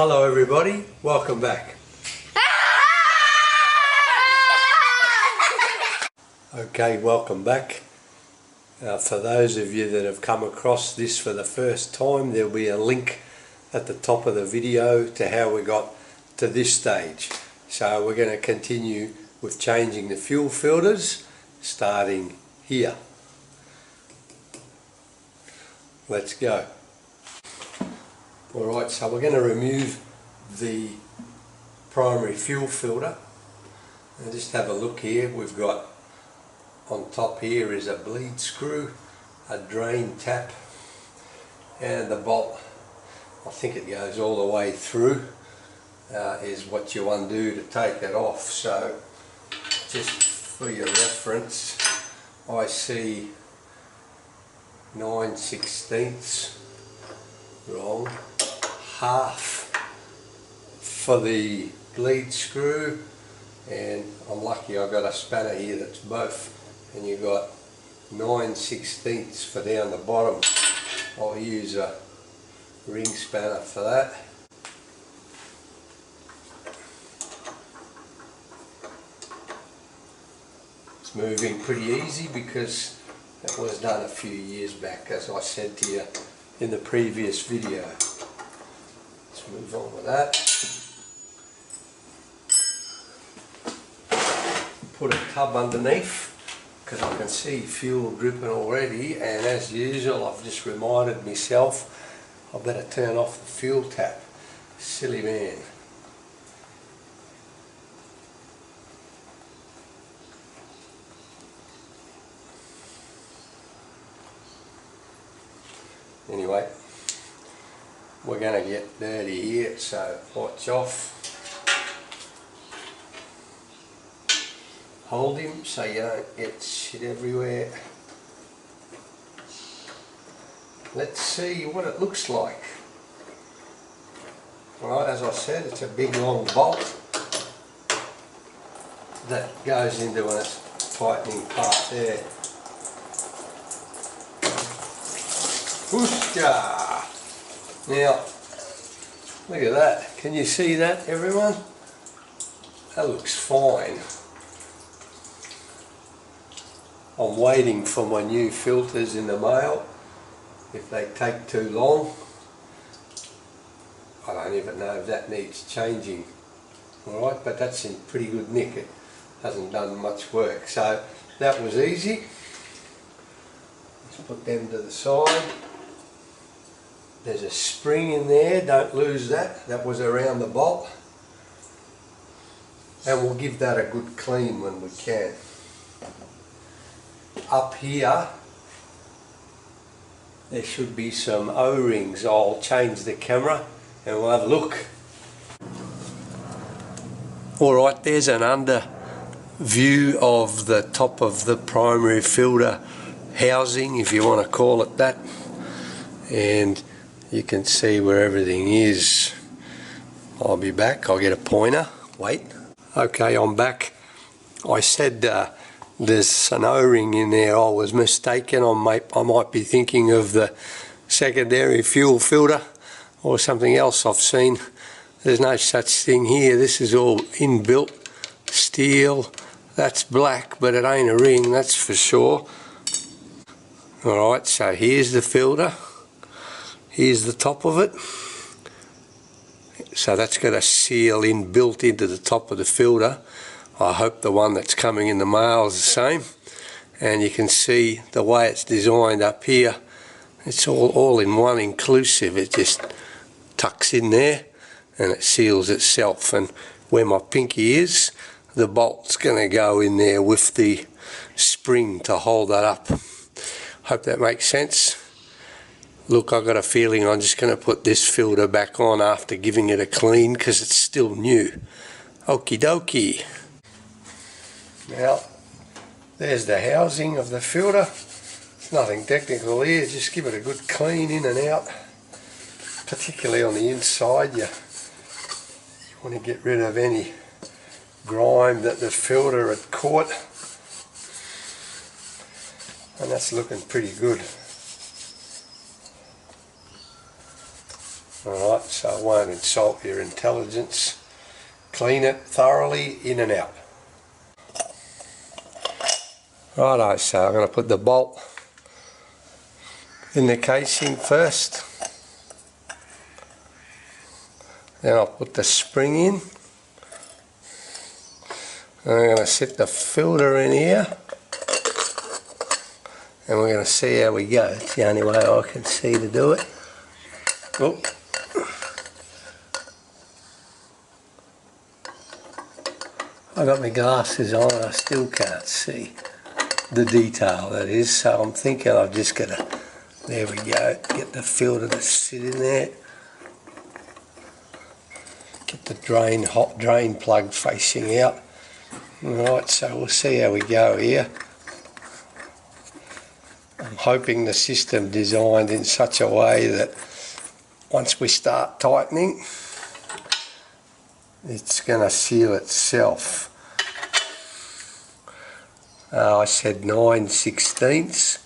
Hello everybody, welcome back. Okay, welcome back. For those of you that have come across this for the first time, there'll be a link at the top of the video to how we got to this stage. So we're going to continue with changing the fuel filters, starting here. Let's go. Alright, so we're going to remove the primary fuel filter and just have a look here. We've got on top here is a bleed screw, a drain tap, and the bolt, I think it goes all the way through, is what you undo to take it off. So just for your reference, I see 9/16 wrong, half for the bleed screw, and I'm lucky I got a spanner here that's both, and you've got 9/16 for down the bottom. I'll use a ring spanner for that. It's moving pretty easy because that was done a few years back, as I said to you in the previous video. Let's move on with that. Put a tub underneath because I can see fuel dripping already, and as usual I've just reminded myself I better turn off the fuel tap. Silly man. Anyway, we're going to get dirty here, so watch off. Hold him so you don't get shit everywhere. Let's see what it looks like. Right, as I said, it's a big long bolt that goes into a tightening part there. Whooshka! Now, look at that. Can you see that, everyone? That looks fine. I'm waiting for my new filters in the mail. If they take too long, I don't even know if that needs changing. Alright, but that's in pretty good nick. It hasn't done much work. So that was easy. Let's put them to the side. There's a spring in there, don't lose that. That was around the bolt. And we'll give that a good clean when we can. Up here, there should be some O-rings. I'll change the camera and we'll have a look. Alright, there's an under view of the top of the primary filter housing, if you want to call it that. And you can see where everything is. I'll be back. I'll get a pointer. Wait. Okay, I'm back. I said there's an O-ring in there. I was mistaken. I might be thinking of the secondary fuel filter or something else I've seen. There's no such thing here. This is all inbuilt steel. That's black, but it ain't a ring, that's for sure. Alright, so here's the filter. Here's the top of it. So that's got a seal inbuilt into the top of the filter. I hope the one that's coming in the mail is the same. And you can see the way it's designed up here. It's all in one inclusive. It just tucks in there and it seals itself. And where my pinky is, the bolt's going to go in there with the spring to hold that up. Hope that makes sense. Look, I've got a feeling I'm just going to put this filter back on after giving it a clean because it's still new. Okie dokie. Now, there's the housing of the filter. There's nothing technical here, just give it a good clean in and out. Particularly on the inside, you want to get rid of any grime that the filter had caught. And that's looking pretty good. Alright, so I won't insult your intelligence. Clean it thoroughly in and out. Righto, so I'm going to put the bolt in the casing first. Then I'll put the spring in. And I'm going to set the filter in here. And we're going to see how we go. It's the only way I can see to do it. Oh. I've got my glasses on and I still can't see the detail that is, so I'm thinking I've just got to, there we go, get the filter to sit in there. Get the hot drain plug facing out. Right, so we'll see how we go here. I'm hoping the system designed in such a way that once we start tightening, it's going to seal itself. I said 9/16.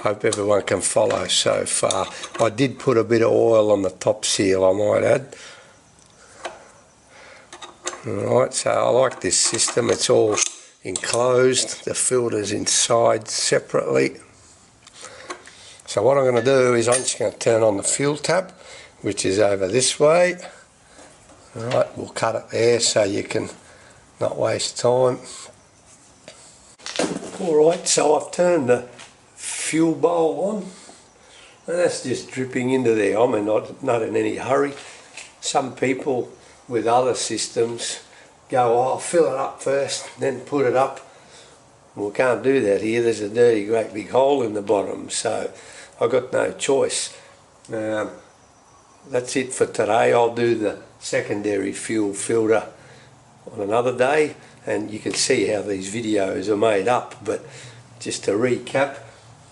Hope everyone can follow so far. I did put a bit of oil on the top seal, I might add. Alright, so I like this system. It's all enclosed, the filter's inside separately. So what I'm going to do is I'm just going to turn on the fuel tap, which is over this way. Alright, we'll cut it there so you can not waste time. Alright, so I've turned the fuel bowl on, and that's just dripping into there. I mean, not in any hurry. Some people with other systems go, oh, I'll fill it up first, then put it up. Well, we can't do that here. There's a dirty great big hole in the bottom, so I've got no choice. That's it for today. I'll do the secondary fuel filter on another day, and you can see how these videos are made up. But just to recap,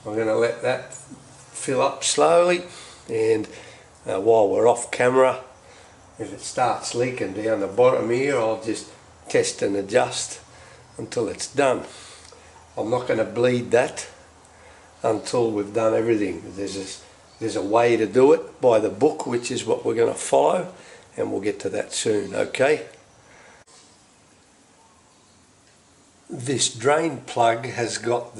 I'm going to let that fill up slowly, and while we're off camera, if it starts leaking down the bottom here, I'll just test and adjust until it's done. I'm not going to bleed that until we've done everything. There's a way to do it by the book, which is what we're going to follow, and we'll get to that soon, okay? This drain plug has got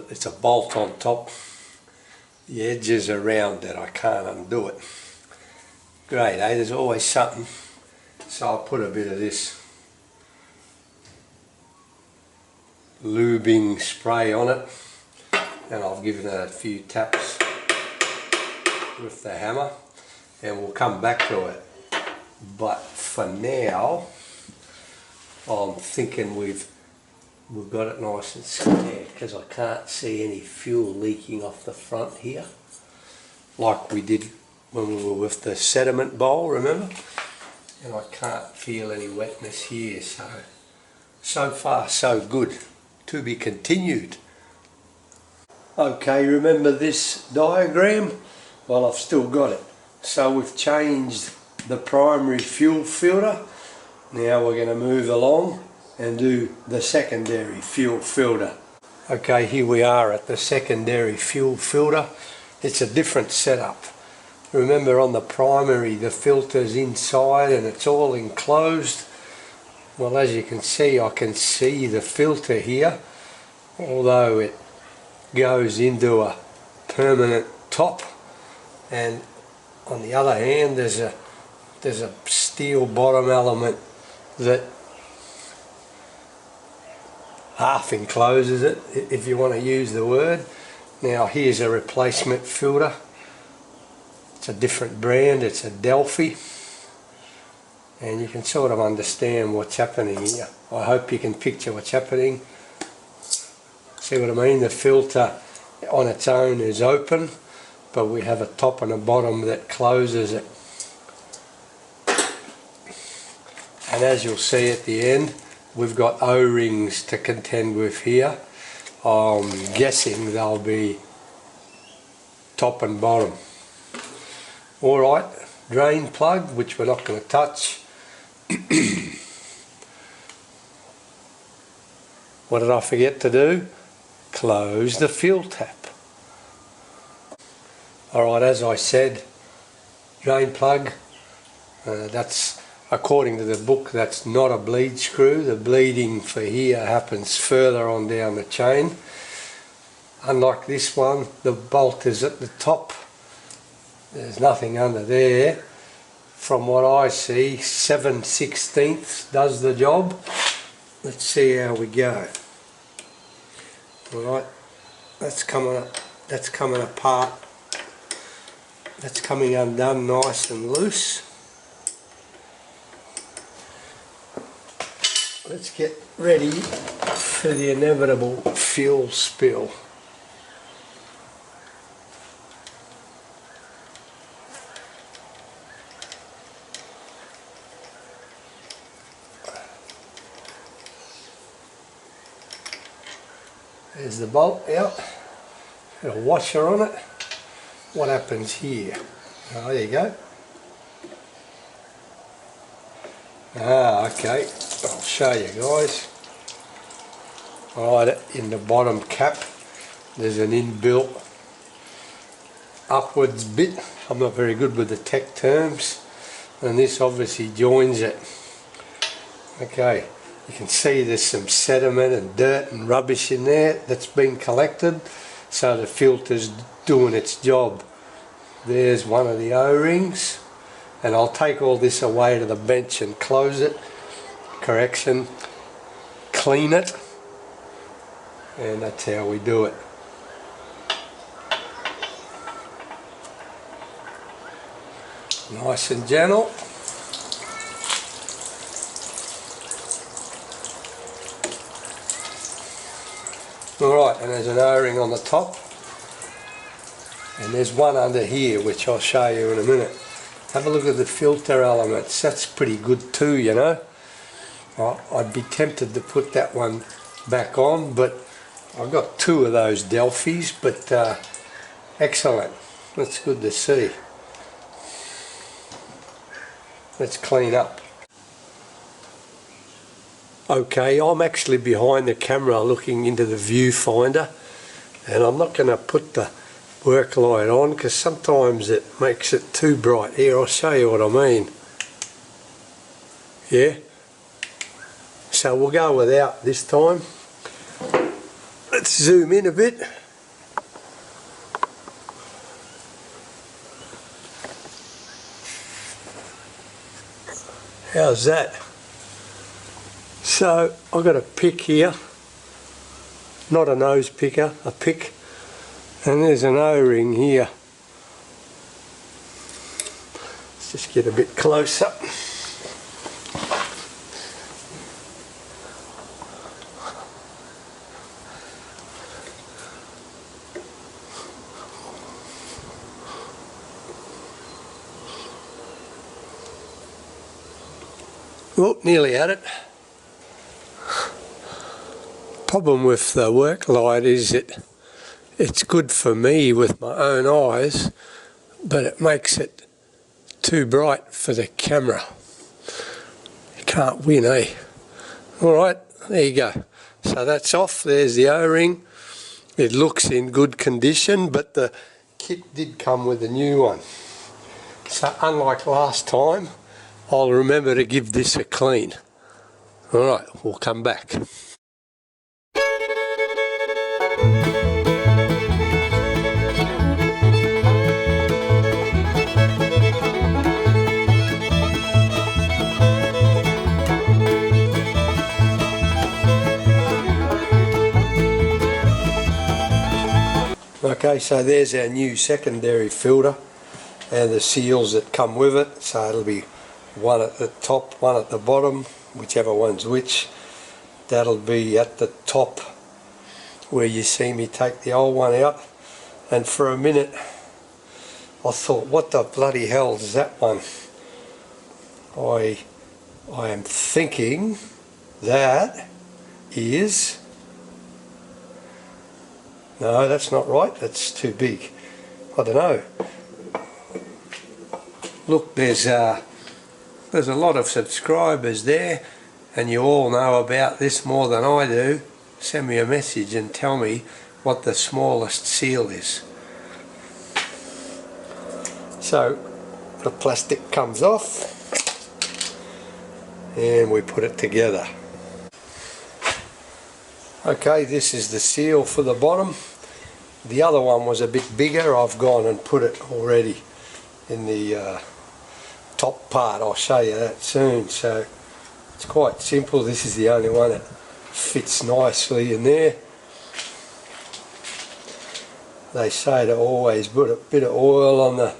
it's a bolt on top. The edges around it, I can't undo it. Great, eh? There's always something. So I'll put a bit of this lubing spray on it, and I've given it a few taps with the hammer, and we'll come back to it. But for now, I'm thinking we've got it nice and square, because I can't see any fuel leaking off the front here, like we did when we were with the sediment bowl, remember? And I can't feel any wetness here, so far so good. To be continued. Okay, remember this diagram? Well, I've still got it. So we've changed the primary fuel filter. Now we're going to move along and do the secondary fuel filter. Okay, here we are at the secondary fuel filter. It's a different setup. Remember, on the primary the filter's inside and it's all enclosed. Well, as you can see, I can see the filter here, although it goes into a permanent top, and on the other hand there's a steel bottom element that half encloses it, if you want to use the word. Now here's a replacement filter. It's a different brand, it's a Delphi, and you can sort of understand what's happening here. I hope you can picture what's happening. See what I mean? The filter on its own is open, but we have a top and a bottom that closes it. And as you'll see at the end, we've got O-rings to contend with here. I'm guessing they'll be top and bottom. Alright, drain plug, which we're not going to touch. What did I forget to do? Close the fuel tap. Alright, as I said, drain plug, that's, according to the book, that's not a bleed screw. The bleeding for here happens further on down the chain. Unlike this one, the bolt is at the top. There's nothing under there. From what I see, 7/16 does the job. Let's see how we go. Alright, that's coming apart. That's coming undone nice and loose. Let's get ready for the inevitable fuel spill. There's the bolt out, got a washer on it. What happens here? Oh, there you go. Okay, I'll show you guys. Alright, in the bottom cap there's an inbuilt upwards bit. I'm not very good with the tech terms, and this obviously joins it. Okay, you can see there's some sediment and dirt and rubbish in there that's been collected, so the filter's doing its job. There's one of the O-rings, and I'll take all this away to the bench and close it. Correction, clean it, and that's how we do it. Nice and gentle. Alright, and there's an O-ring on the top, and there's one under here which I'll show you in a minute. Have a look at the filter elements, that's pretty good too, you know. I'd be tempted to put that one back on, but I've got two of those Delphis, but excellent, that's good to see. Let's clean up. Okay, I'm actually behind the camera looking into the viewfinder, and I'm not going to put the work light on because sometimes it makes it too bright. Here, I'll show you what I mean. Yeah? So we'll go without this time. Let's zoom in a bit. How's that? So I've got a pick here, not a nose picker, a pick, and there's an O-ring here. Let's just get a bit closer. Well, nearly had it. Problem with the work light is it's good for me with my own eyes, but it makes it too bright for the camera. You can't win, eh? Alright, there you go. So that's off, there's the O-ring. It looks in good condition, but the kit did come with a new one. So unlike last time, I'll remember to give this a clean. Alright, we'll come back. Okay, so there's our new secondary filter and the seals that come with it. So it'll be one at the top, one at the bottom, whichever one's which. That'll be at the top where you see me take the old one out. And for a minute I thought, what the bloody hell is that one? I am thinking that is... No, that's not right, that's too big. I don't know. Look, there's there's a lot of subscribers there, and you all know about this more than I do. Send me a message and tell me what the smallest seal is. So the plastic comes off and we put it together. Okay, this is the seal for the bottom. The other one was a bit bigger. I've gone and put it already in the top part. I'll show you that soon. So it's quite simple. This is the only one that fits nicely in there. They say to always put a bit of oil on the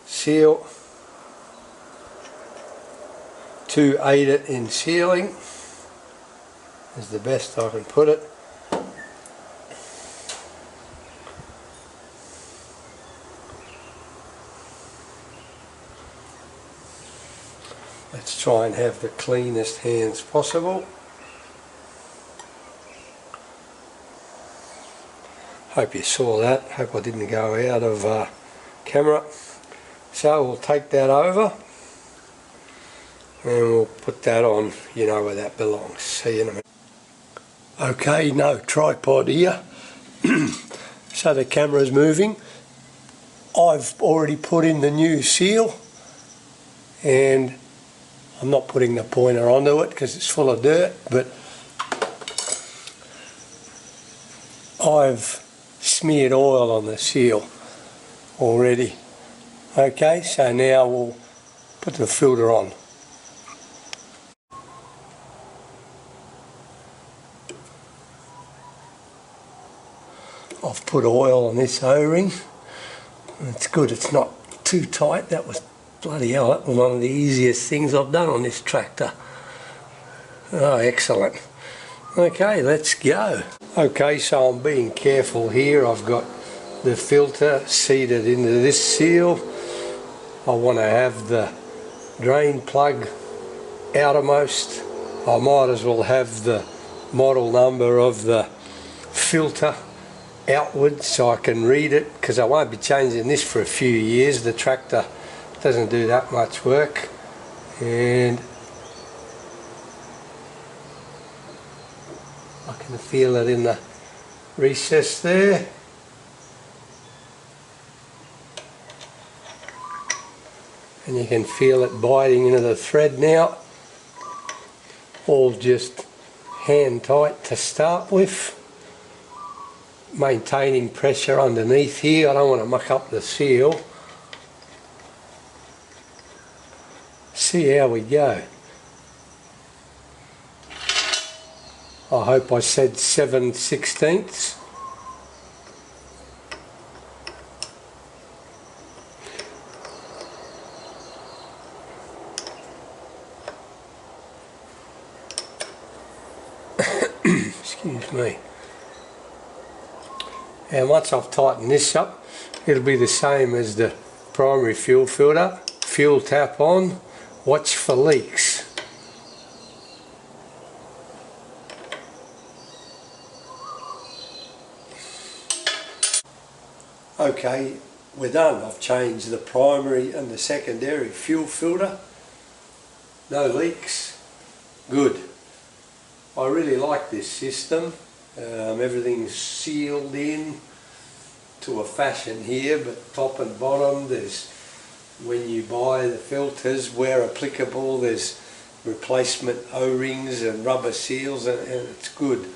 seal to aid it in sealing, is the best I can put it. Let's try and have the cleanest hands possible. Hope you saw that. Hope I didn't go out of camera. So we'll take that over and we'll put that on, you know where that belongs. See you in a minute. Okay, no tripod here. So the camera's moving. I've already put in the new seal and I'm not putting the pointer onto it because it's full of dirt, but I've smeared oil on the seal already. Okay, so now we'll put the filter on. I've put oil on this O-ring. It's good, it's not too tight. That was bloody hell, that was one of the easiest things I've done on this tractor. Oh, excellent. Okay, let's go. Okay, so I'm being careful here. I've got the filter seated into this seal. I want to have the drain plug outermost. I might as well have the model number of the filter outwards so I can read it, because I won't be changing this for a few years. The tractor doesn't do that much work, and I can feel it in the recess there. And you can feel it biting into the thread now. All just hand tight to start with. Maintaining pressure underneath here. I don't want to muck up the seal. See how we go. I hope I said 7/16. Excuse me. And once I've tightened this up, it'll be the same as the primary fuel filter. Fuel tap on, watch for leaks. Okay, we're done. I've changed the primary and the secondary fuel filter. No leaks. Good. I really like this system. Everything's sealed in to a fashion here, but top and bottom, there's, when you buy the filters where applicable, there's replacement O-rings and rubber seals, and it's good.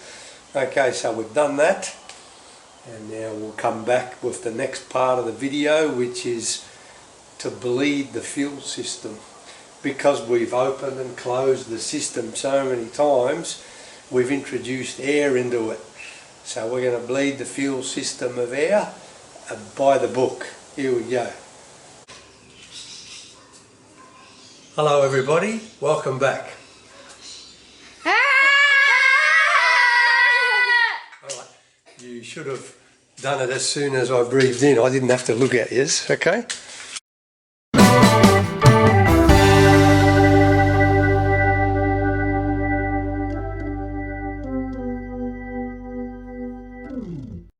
Okay, so we've done that, and now we'll come back with the next part of the video, which is to bleed the fuel system. Because we've opened and closed the system so many times, we've introduced air into it. So we're going to bleed the fuel system of air by the book. Here we go. Hello everybody, welcome back. Alright, you should have done it as soon as I breathed in. I didn't have to look at you, okay?